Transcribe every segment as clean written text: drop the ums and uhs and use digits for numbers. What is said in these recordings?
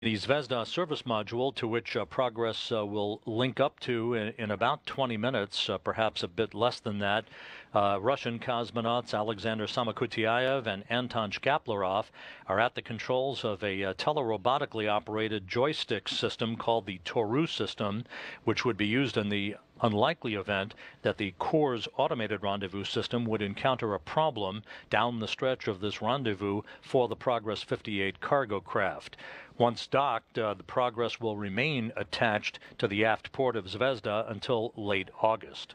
the Zvezda service module, to which Progress will link up to in about 20 minutes, perhaps a bit less than that. Russian cosmonauts Alexander Samokhutyaev and Anton Shkaplerov are at the controls of a telerobotically operated joystick system called the Toru system, which would be used in the unlikely event that the Corps' automated rendezvous system would encounter a problem down the stretch of this rendezvous for the Progress 58 cargo craft. Once docked, the Progress will remain attached to the aft port of Zvezda until late August.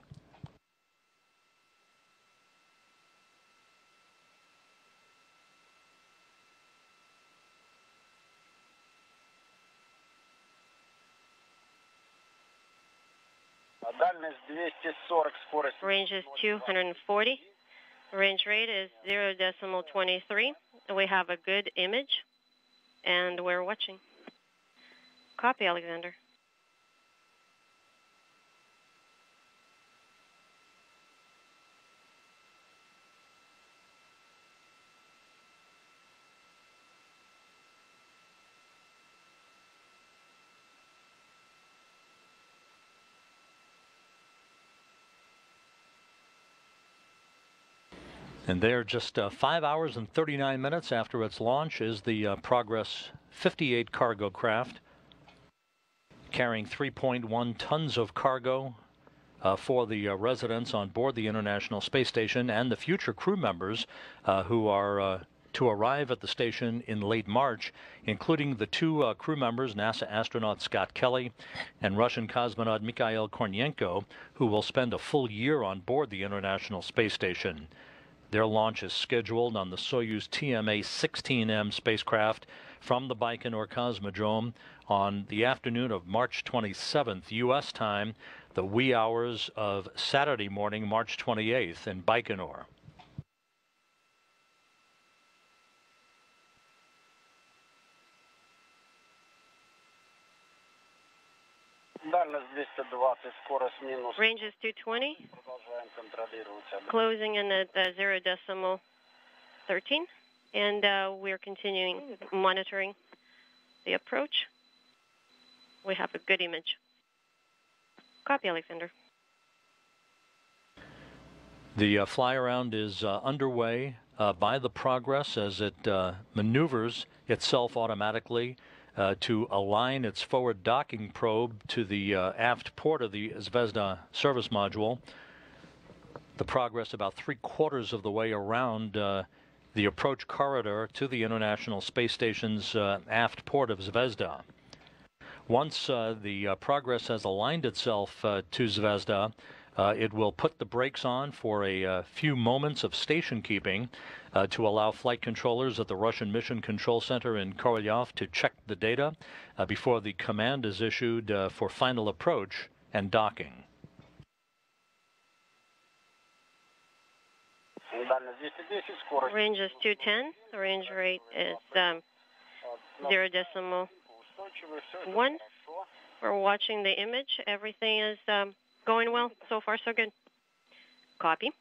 Range is 240. Range rate is 0.23. We have a good image, and we're watching. Copy, Alexander. And there, just 5 hours and 39 minutes after its launch, is the Progress 58 cargo craft, carrying 3.1 tons of cargo for the residents on board the International Space Station and the future crew members who are to arrive at the station in late March, including the two crew members, NASA astronaut Scott Kelly and Russian cosmonaut Mikhail Kornienko, who will spend a full year on board the International Space Station. Their launch is scheduled on the Soyuz TMA-16M spacecraft from the Baikonur Cosmodrome on the afternoon of March 27th, U.S. time, the wee hours of Saturday morning, March 28th in Baikonur. Range is 220. Closing in at 0.13. And we're continuing monitoring the approach. We have a good image. Copy, Alexander. The fly-around is underway by the Progress as it maneuvers itself automatically to align its forward docking probe to the aft port of the Zvezda service module. The Progress about 3/4 of the way around the approach corridor to the International Space Station's aft port of Zvezda. Once the Progress has aligned itself to Zvezda, it will put the brakes on for a few moments of station keeping to allow flight controllers at the Russian Mission Control Center in Korolyov to check the data before the command is issued for final approach and docking. Range is 210. The range rate is 0.1. We're watching the image. Everything is going well. So far, so good. Copy.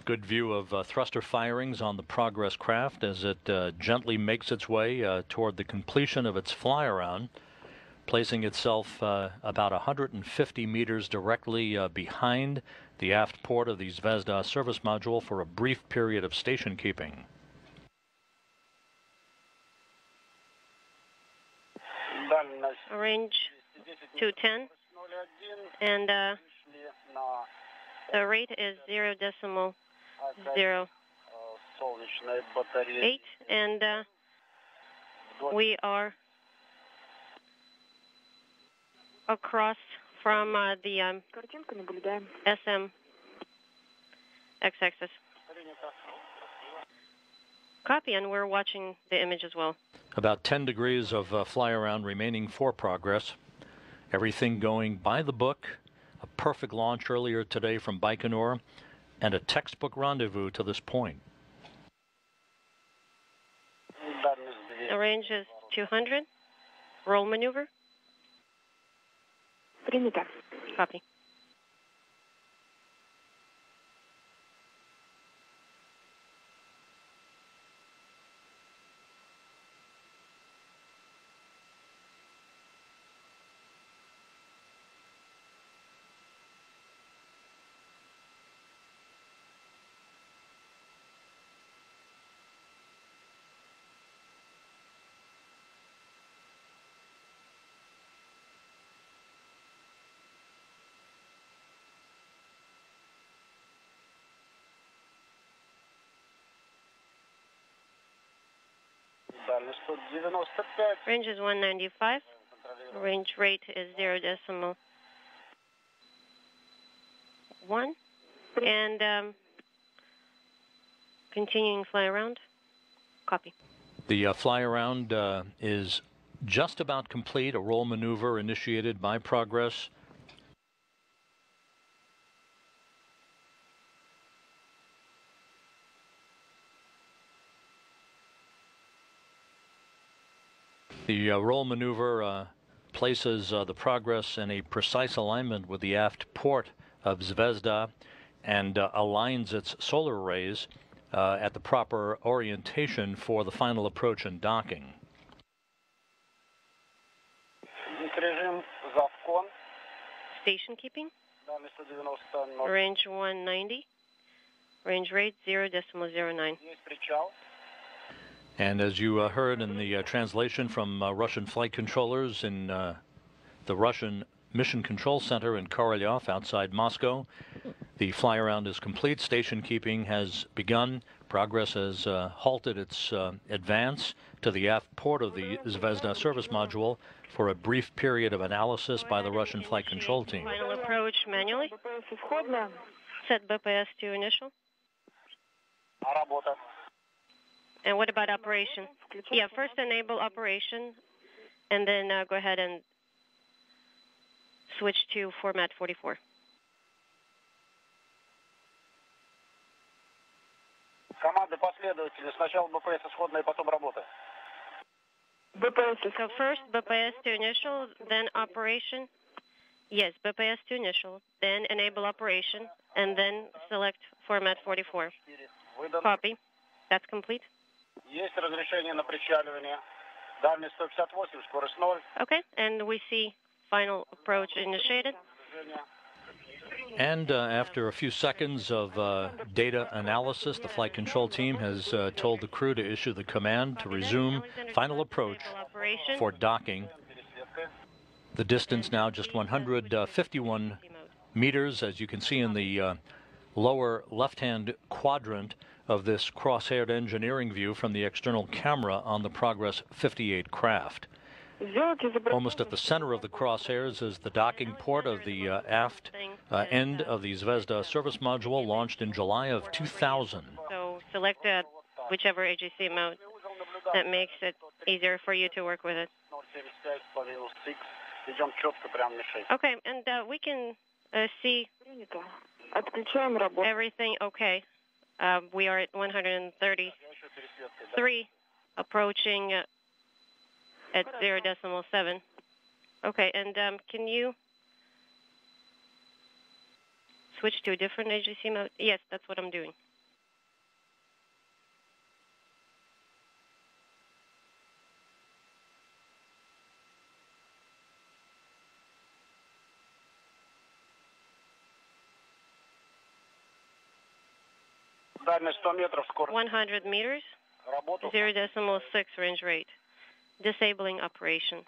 Good view of thruster firings on the Progress craft as it gently makes its way toward the completion of its fly-around, placing itself about 150 meters directly behind the aft port of the Zvezda service module for a brief period of station keeping. Range 210, and the rate is 0.08, and we are across from the SM x-axis. Copy, and we're watching the image as well. About 10 degrees of fly around remaining for progress. Everything going by the book. A perfect launch earlier today from Baikonur, and a textbook rendezvous to this point. The range is 200. Roll maneuver. Copy. Range is 195. Range rate is 0.1. And continuing fly around. Copy. The fly around is just about complete. A roll maneuver initiated by Progress. The roll maneuver places the Progress in a precise alignment with the aft port of Zvezda and aligns its solar arrays at the proper orientation for the final approach and docking. Station keeping. Range 190. Range rate 0.09. And as you heard in the translation from Russian flight controllers in the Russian Mission Control Center in Korolyov outside Moscow, the fly around is complete. Station keeping has begun. Progress has halted its advance to the aft port of the Zvezda service module for a brief period of analysis by the Russian flight control team. Final approach manually. Set BPS to initial. And what about operation? Yeah, first enable operation, and then go ahead and switch to format 44. So first BPS to initial, then operation. Yes, BPS to initial, then enable operation, and then select format 44. Copy. That's complete. Okay, and we see final approach initiated. And after a few seconds of data analysis, the flight control team has told the crew to issue the command to resume final approach for docking. The distance now just 151 meters, as you can see in the lower left-hand quadrant of this cross-haired engineering view from the external camera on the Progress 58 craft. Almost at the center of the crosshairs is the docking port of the aft end of the Zvezda service module, launched in July of 2000. So select whichever AGC mode that makes it easier for you to work with it. Okay, and we can see everything okay. We are at 133, approaching at 0.7. Okay, and can you switch to a different AGC mode? Yes, that's what I'm doing. Дальность 100 метров, скорость. 100 meters, 0.6 range rate. Disabling operation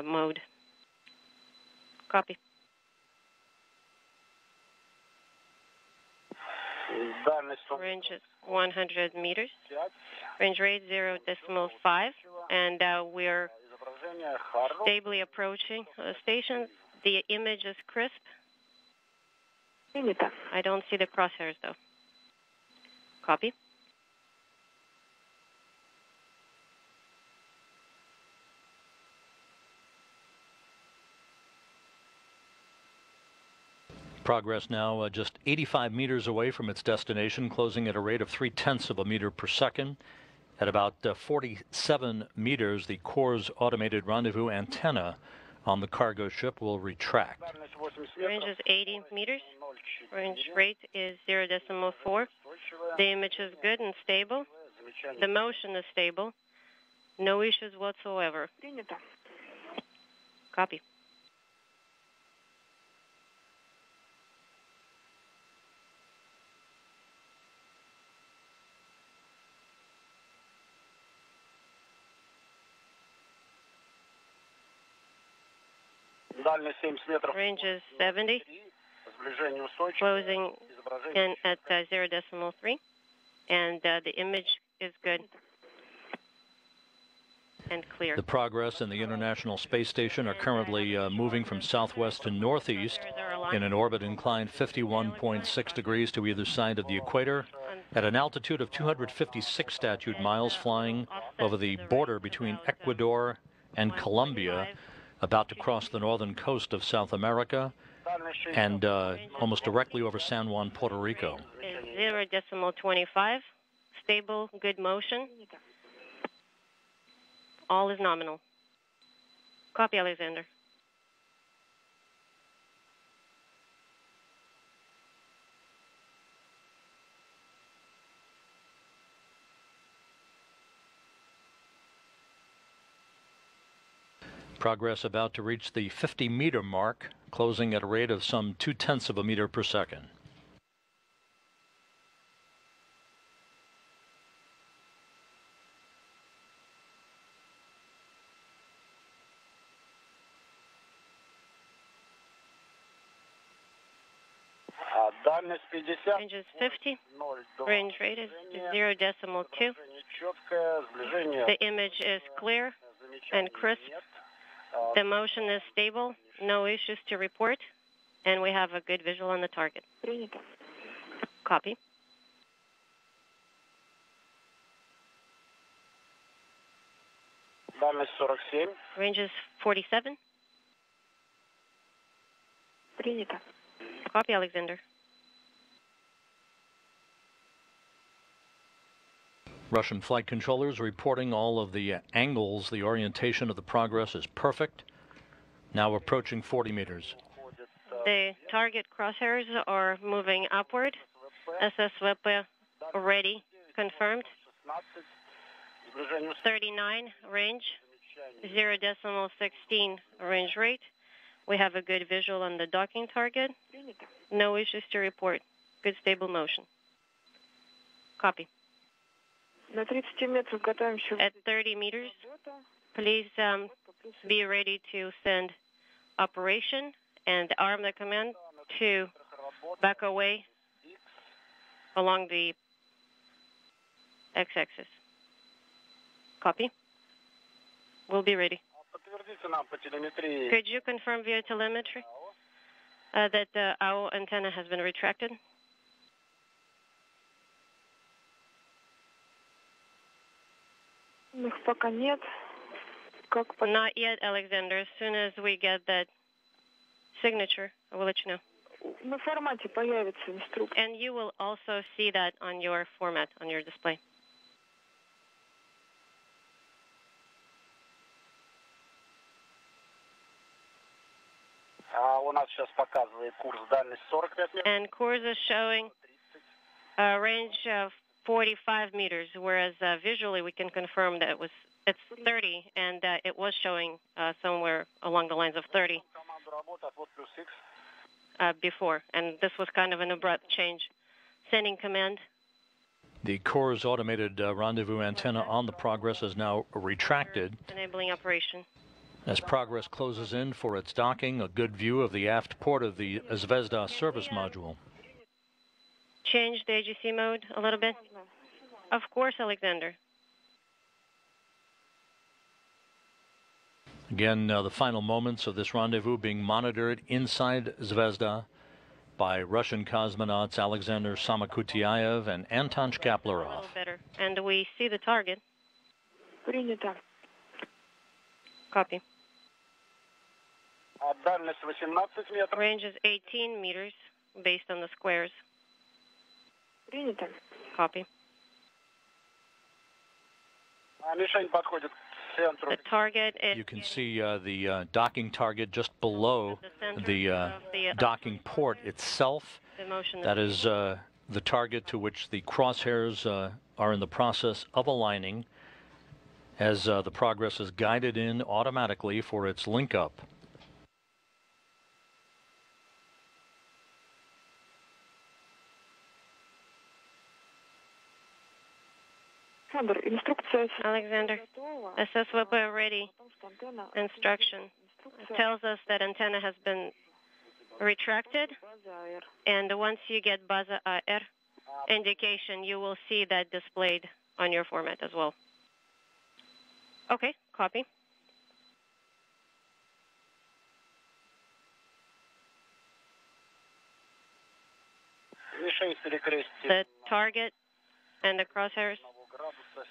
mode. Copy. Range is 100 meters. Range rate 0.5, and we're Stably approaching station. The image is crisp. I don't see the crosshairs, though. Copy. Progress now just 85 meters away from its destination, closing at a rate of 0.3 of a meter per second. At about 47 meters, the Corps' automated rendezvous antenna on the cargo ship will retract. Range is 80 meters. Range rate is 0.4. The image is good and stable. The motion is stable. No issues whatsoever. Copy. Range is 70. Closing in at 0.3. And the image is good and clear. The Progress and the International Space Station are currently moving from southwest to northeast in an orbit inclined 51.6 degrees to either side of the equator at an altitude of 256 statute miles, flying over the border between Ecuador and Colombia, about to cross the northern coast of South America, and almost directly over San Juan, Puerto Rico. 0.25. Stable, good motion. All is nominal. Copy, Alexander. Progress about to reach the 50-meter mark, closing at a rate of some 0.2 of a meter per second. Range is 50. Range rate is 0.2. The image is clear and crisp. The motion is stable. No issues to report. And we have a good visual on the target. Copy. Range is 47. Copy, Alexander. Russian flight controllers reporting all of the angles. The orientation of the Progress is perfect. Now approaching 40 meters. The target crosshairs are moving upward. SSVP ready, confirmed. 39 range, 0.16 range rate. We have a good visual on the docking target. No issues to report. Good stable motion. Copy. At 30 meters, please be ready to send operation and arm the command to back away along the x-axis. Copy. We'll be ready. Could you confirm via telemetry that our antenna has been retracted? Not yet, Alexander. As soon as we get that signature, I will let you know. And you will also see that on your format, on your display. And course is showing a range of 45 meters, whereas visually we can confirm that it's 30, and it was showing somewhere along the lines of 30 before, and this was kind of an abrupt change. Sending command. The Corps' automated rendezvous antenna on the Progress is now retracted. Enabling operation. As Progress closes in for its docking, a good view of the aft port of the Zvezda service module. Change the AGC mode a little bit? Of course, Alexander. Again, the final moments of this rendezvous being monitored inside Zvezda by Russian cosmonauts Alexander Samokhutyaev and Anton A Shkaplerov. little better. And we see the target. Принято. Copy. Дальность 18 метров. Range is 18 meters based on the squares. Принято. Copy. Мишень подходит к центру. The target is... You can see the docking target just below the docking port itself. The motion That is the target to which the crosshairs are in the process of aligning as the Progress is guided in automatically for its link up. Alexander, SSVP ready. Instruction tells us that antenna has been retracted, and once you get Baza AR indication, you will see that displayed on your format as well. Okay, copy. Мишень с перекрестием. The target and the crosshairs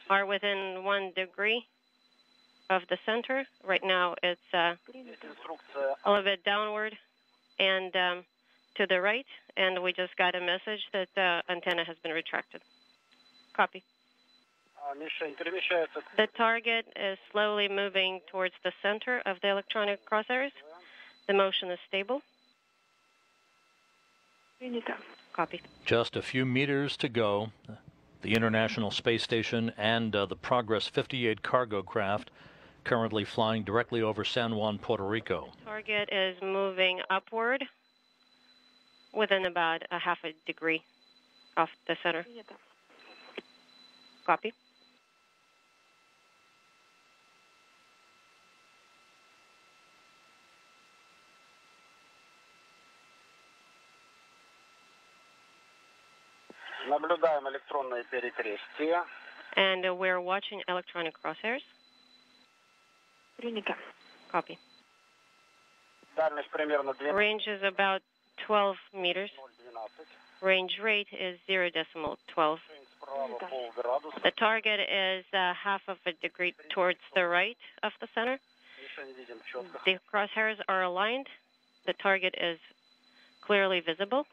are within 1 degree of the center. Right now it's a Инструкция. little bit downward and to the right, and we just got a message that the antenna has been retracted. Copy. Мишень перемещается. The target is slowly moving towards the center of the electronic crosshairs. The motion is stable. Принято. Copy. Just a few meters to go. The International Space Station and the Progress 58 cargo craft currently flying directly over San Juan, Puerto Rico. Target is moving upward within about a half a degree off the center. Принято. Copy. Наблюдаем электронное перекрестие. And we're watching electronic crosshairs. Принято. Copy. Дальность примерно 12. Range is about 12 meters. Range rate is 0.12. Справа полградуса. The target is half of a degree towards the right of the center. Мишень видим четко. The crosshairs are aligned. The target is clearly visible.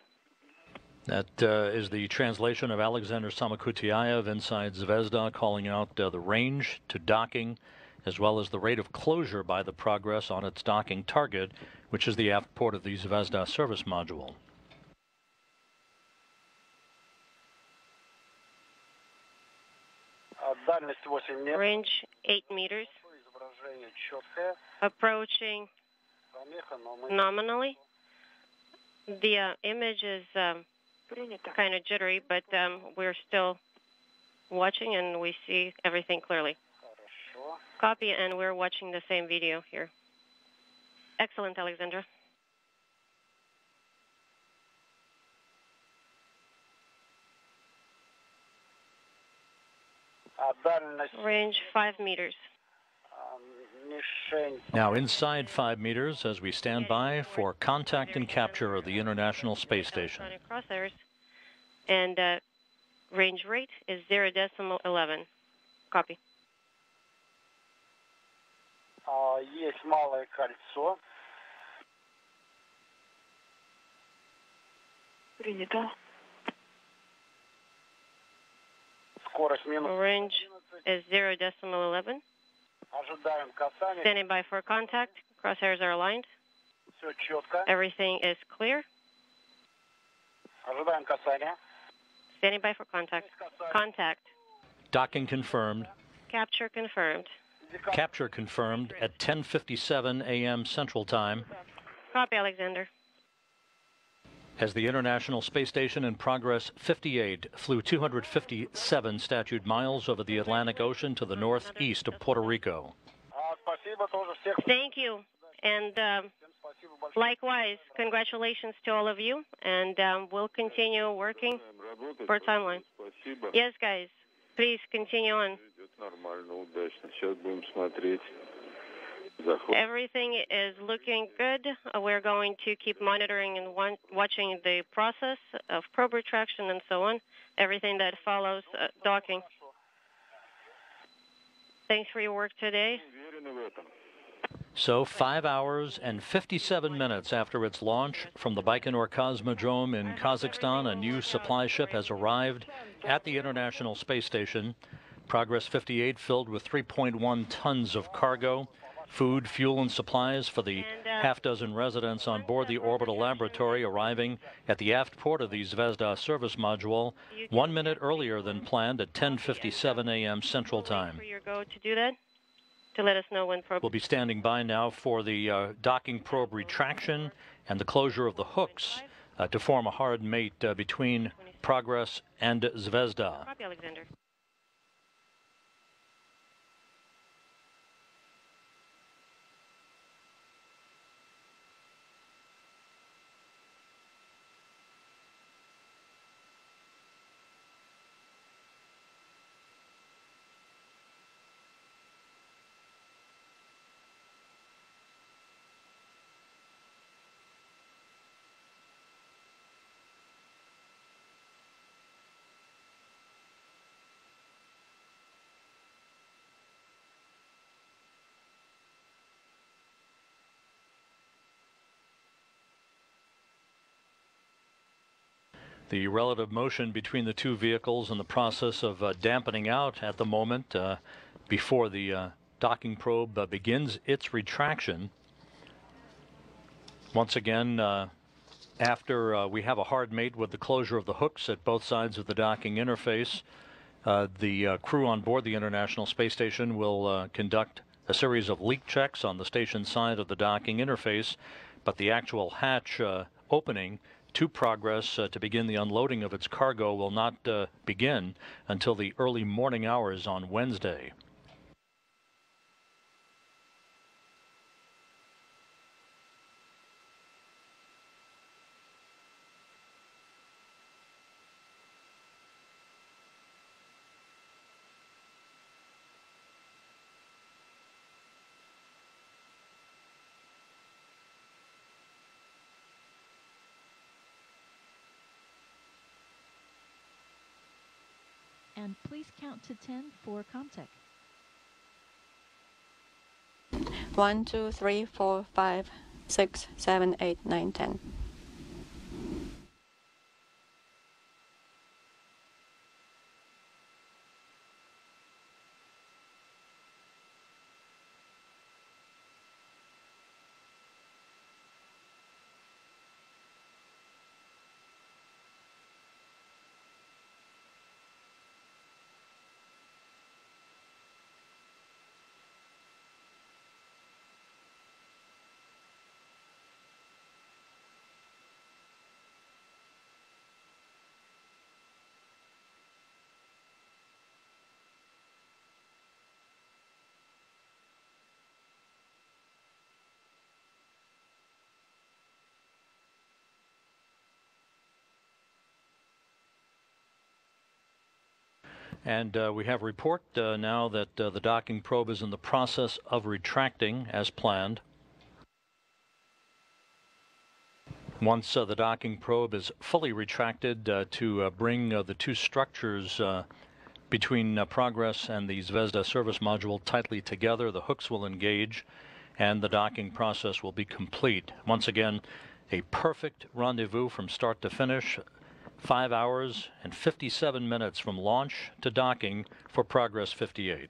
That is the translation of Alexander Samokhutyaev inside Zvezda, calling out the range to docking, as well as the rate of closure by the Progress on its docking target, which is the aft port of the Zvezda service module. Дальность 8 метров. Range 8 meters. Изображение четкое. Approaching Помеха, но мы... nominally. The image is Принято. kind of jittery, but we're still watching and we see everything clearly. Хорошо. Copy, and we're watching the same video here. Excellent, Alexandra. Дальность. Range 5 meters. Мишень. Now inside 5 meters as we stand by for contact and capture of the International Space Station. Electronic crosshairs. And range rate is 0.11. Copy. Есть малое кольцо. Принято. Скорость минус. Range is 0.11. Ожидаем касания. Standing by for contact. Crosshairs are aligned. Все четко. Everything is clear. Ожидаем касания. Standing by for contact. Contact. Docking confirmed. Capture confirmed. Capture confirmed at 10:57 a.m. Central Time. Copy, Alexander. As the International Space Station and Progress 58 flew 257 statute miles over the Atlantic Ocean to the northeast of Puerto Rico. Спасибо тоже всех. Thank you. And Спасибо большое. likewise, congratulations to all of you. And we'll continue working for timeline. Спасибо. Yes, guys. Please continue on. Идет нормально, удачно. Сейчас будем смотреть. Everything is looking good. We're going to keep monitoring and watching the process of probe retraction and so on, everything that follows docking. Thanks for your work today. So 5 hours and 57 minutes after its launch from the Baikonur Cosmodrome in Kazakhstan, a new supply ship has arrived at the International Space Station. Progress 58 filled with 3.1 tons of cargo, food, fuel, and supplies for the half-dozen residents on board the orbital laboratory, arriving at the aft port of the Zvezda service module 1 minute earlier than planned at 10:57 a.m. Central Time. For your go to do that, to let us know when probe. We'll be standing by now for the docking probe retraction and the closure of the hooks to form a hard mate between Progress and Zvezda. Copy, Alexander. The relative motion between the two vehicles in the process of dampening out at the moment before the docking probe begins its retraction. Once again, after we have a hard mate with the closure of the hooks at both sides of the docking interface, the crew on board the International Space Station will conduct a series of leak checks on the station side of the docking interface, but the actual hatch opening to Progress to begin the unloading of its cargo will not begin until the early morning hours on Wednesday. And please count to 10 for Comtech. 1, 2, 3, 4, 5, 6, 7, 8, 9, 10. And we have a report now that the docking probe is in the process of retracting as planned. Once the docking probe is fully retracted to bring the two structures between Progress and the Zvezda service module tightly together, the hooks will engage and the docking process will be complete. Once again, a perfect rendezvous from start to finish. 5 hours and 57 minutes from launch to docking for Progress 58.